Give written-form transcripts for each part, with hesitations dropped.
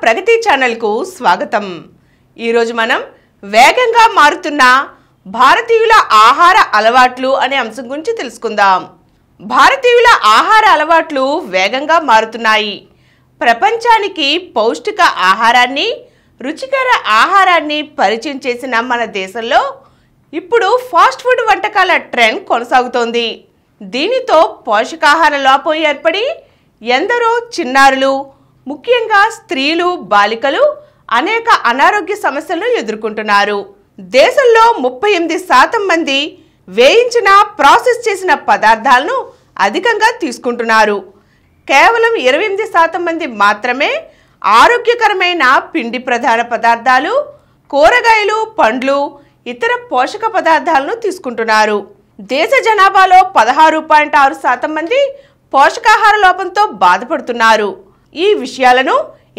ప్రగతి ఛానల్కు స్వాగతం. ఈరోజు మనం వేగంగా మారుతున్న భారతీయుల ఆహార అలవాట్లు అనే అంశం గురించి తెలుసుకుందాం. భారతీయుల ఆహార అలవాట్లు వేగంగా మారుతున్నాయి. ప్రపంచానికి పౌష్టిక ఆహారాన్ని, రుచికర ఆహారాన్ని పరిచయం చేసిన మన దేశంలో ఇప్పుడు ఫాస్ట్ ఫుడ్ వంటకాల ట్రెండ్ కొనసాగుతోంది. దీనితో పోషకాహార లోపం ఏర్పడి ఎందరో చిన్నారులు, ముఖ్యంగా స్త్రీలు, బాలికలు అనేక అనారోగ్య సమస్యలను ఎదుర్కొంటున్నారు. దేశంలో 38% మంది వేయించిన, ప్రాసెస్ చేసిన పదార్థాలను అధికంగా తీసుకుంటున్నారు. కేవలం 28% మంది మాత్రమే ఆరోగ్యకరమైన పిండి ప్రధాన పదార్థాలు, కూరగాయలు, పండ్లు, ఇతర పోషక పదార్థాలను తీసుకుంటున్నారు. దేశ జనాభాలో 16.6% మంది పోషకాహార లోపంతో బాధపడుతున్నారు. ఈ విషయాలను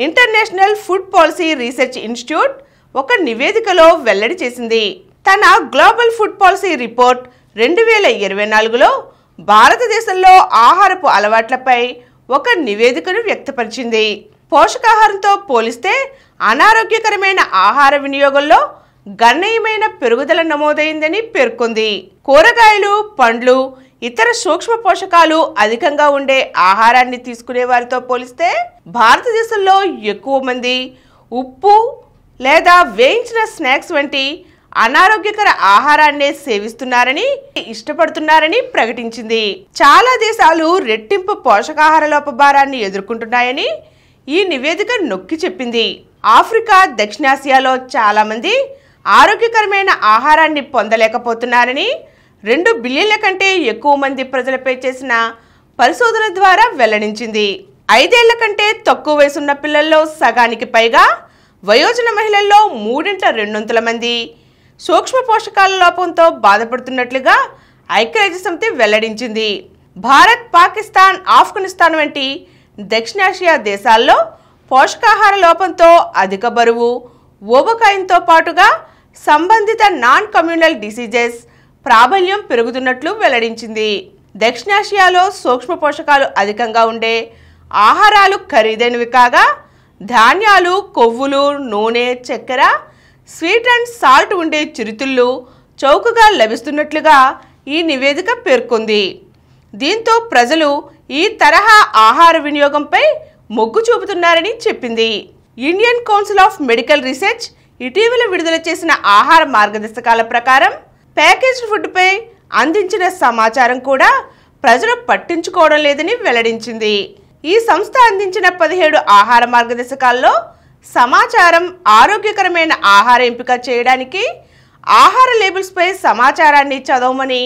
international food policy research institute ఒక నివేదికలో వెల్లడి చేసింది. తన గ్లోబల్ ఫుడ్ పాలసీ రిపోర్ట్ 2024లో భారతదేశంలో ఆహారపు అలవాట్లపై ఒక నివేదికను వ్యక్తపరిచింది. పోషకాహారంతో పోలిస్తే అనారోగ్యకరమైన ఆహార వినియోగంలో గణనీయమైన పెరుగుదల నమోదైందని పేర్కొంది. కూరగాయలు, పండ్లు, ఇతర సూక్ష్మ పోషకాలు అధికంగా ఉండే ఆహారాన్ని తీసుకునే వారితో పోలిస్తే భారతదేశంలో ఎక్కువ మంది ఉప్పు లేదా వేయించిన స్నాక్స్ వంటి అనారోగ్యకర ఆహారాన్ని సేవిస్తున్నారని, ఇష్టపడుతున్నారని ప్రకటించింది. చాలా దేశాలు రెట్టింపు పోషకాహార లోప భారాన్ని ఎదుర్కొంటున్నాయని ఈ నివేదిక నొక్కి చెప్పింది. ఆఫ్రికా, దక్షిణాసియాలో చాలా మంది ఆరోగ్యకరమైన ఆహారాన్ని పొందలేకపోతున్నారని 2 బిలియన్ల కంటే ఎక్కువ మంది ప్రజలపై చేసిన పరిశోధన ద్వారా వెల్లడించింది. 5 ఏళ్ల కంటే తక్కువ వయసున్న పిల్లల్లో సగానికి పైగా, వయోజన మహిళల్లో 3/2 మంది సూక్ష్మ పోషకాల లోపంతో బాధపడుతున్నట్లుగా ఐక్యరాజ్యసమితి వెల్లడించింది. భారత్, పాకిస్తాన్, ఆఫ్ఘనిస్తాన్ వంటి దక్షిణాసియా దేశాల్లో పోషకాహార లోపంతో అధిక బరువు, ఊబకాయంతో పాటుగా సంబంధిత నాన్ కమ్యూనల్ డిసీజెస్ ప్రాబల్యం పెరుగుతున్నట్లు వెల్లడించింది. దక్షిణాసియాలో సూక్ష్మ పోషకాలు అధికంగా ఉండే ఆహారాలు ఖరీదైనవి కాగా, ధాన్యాలు, కొవ్వులు, నూనె, చక్కెర, స్వీట్ అండ్ సాల్ట్ ఉండే చిరుతిళ్ళు చౌకగా లభిస్తున్నట్లుగా ఈ నివేదిక పేర్కొంది. దీంతో ప్రజలు ఈ తరహా ఆహార వినియోగంపై మొగ్గు చూపుతున్నారని చెప్పింది. Indian council of medical research ఇటీవల విడుదల చేసిన ఆహార మార్గదర్శకాల ప్రకారం ప్యాకేజ్డ్ ఫుడ్పై అందించిన సమాచారం కూడా ప్రజలు పట్టించుకోవడం లేదని వెల్లడించింది. ఈ సంస్థ అందించిన 17 ఆహార మార్గదర్శకాల్లో సమాచారం, ఆరోగ్యకరమైన ఆహార ఎంపిక చేయడానికి ఆహార లేబుల్స్పై సమాచారాన్ని చదవమని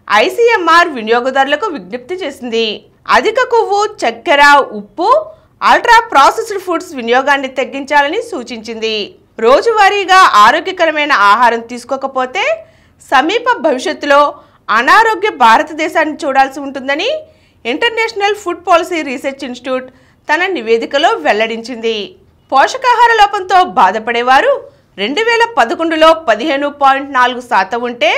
ఐసీఎంఆర్ వినియోగదారులకు విజ్ఞప్తి చేసింది. అధిక కొవ్వు, చక్కెర, ఉప్పు, అల్ట్రా ప్రాసెస్డ్ ఫుడ్స్ వినియోగాన్ని తగ్గించాలని సూచించింది. రోజువారీగా ఆరోగ్యకరమైన ఆహారం తీసుకోకపోతే సమీప భవిష్యత్తులో అనారోగ్య భారతదేశాన్ని చూడాల్సి ఉంటుందని international food policy research institute తన నివేదికలో వెల్లడించింది. పోషకాహార లోపంతో బాధపడేవారు 2011లో 15.4% ఉంటే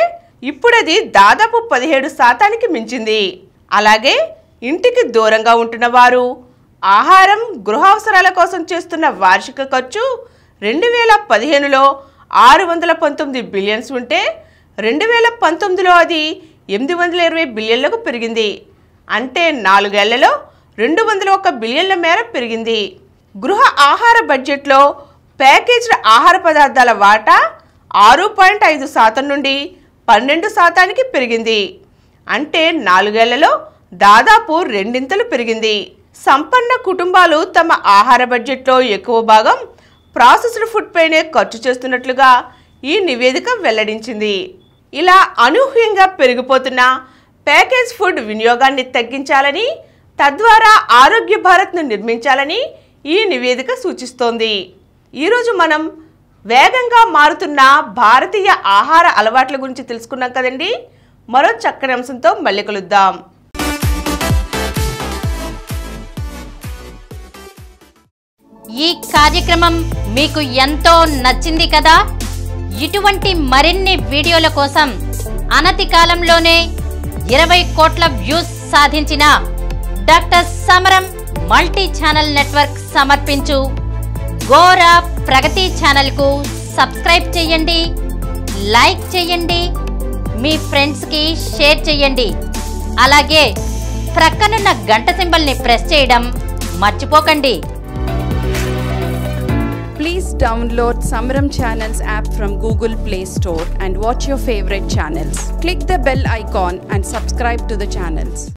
ఇప్పుడది దాదాపు 17%కి మించింది. అలాగే ఇంటికి దూరంగా ఉంటున్న వారు ఆహారం, గృహ అవసరాల కోసం చేస్తున్న వార్షిక ఖర్చు 2015లో 619 బిలియన్స్ ఉంటే 2019లో అది 820 బిలియన్లకు పెరిగింది. అంటే 4 ఏళ్లలో 201 బిలియన్ల మేర పెరిగింది. గృహ ఆహార బడ్జెట్లో ప్యాకేజ్డ్ ఆహార పదార్థాల వాటా 6.5% నుండి 12%కి పెరిగింది. అంటే 4 ఏళ్లలో దాదాపు 2 పెరిగింది. సంపన్న కుటుంబాలు తమ ఆహార బడ్జెట్లో ఎక్కువ భాగం ప్రాసెస్డ్ ఫుడ్ పైనే ఖర్చు చేస్తున్నట్లుగా ఈ నివేదిక వెల్లడించింది. ఇలా అనూహ్యంగా పెరిగిపోతున్న ప్యాకేజ్ ఫుడ్ వినియోగాన్ని తగ్గించాలని, తద్వారా ఆరోగ్య భారత్ను నిర్మించాలని ఈ నివేదిక సూచిస్తోంది. ఈరోజు మనం వేగంగా మారుతున్న భారతీయ ఆహార అలవాట్ల గురించి తెలుసుకున్నాం కదండి. మరో చక్కని అంశంతో మళ్ళీ కలుద్దాం. ఈ కార్యక్రమం మీకు ఎంతో నచ్చింది కదా. ఇటువంటి మరిన్ని వీడియోల కోసం అనతి కాలంలోనే 20 కోట్ల వ్యూస్ సాధించిన డాక్టర్ సమరం మల్టీ ఛానల్ నెట్వర్క్ సమర్పించు గోర ప్రగతి ఛానల్కు సబ్స్క్రైబ్ చేయండి, లైక్ చేయండి, మీ ఫ్రెండ్స్కి షేర్ చేయండి. అలాగే ప్రక్కనున్న గంట సింబల్ని ప్రెస్ చేయడం మర్చిపోకండి. Please download Samaram Channels app from Google Play Store and watch your favorite channels. Click the bell icon and subscribe to the channels.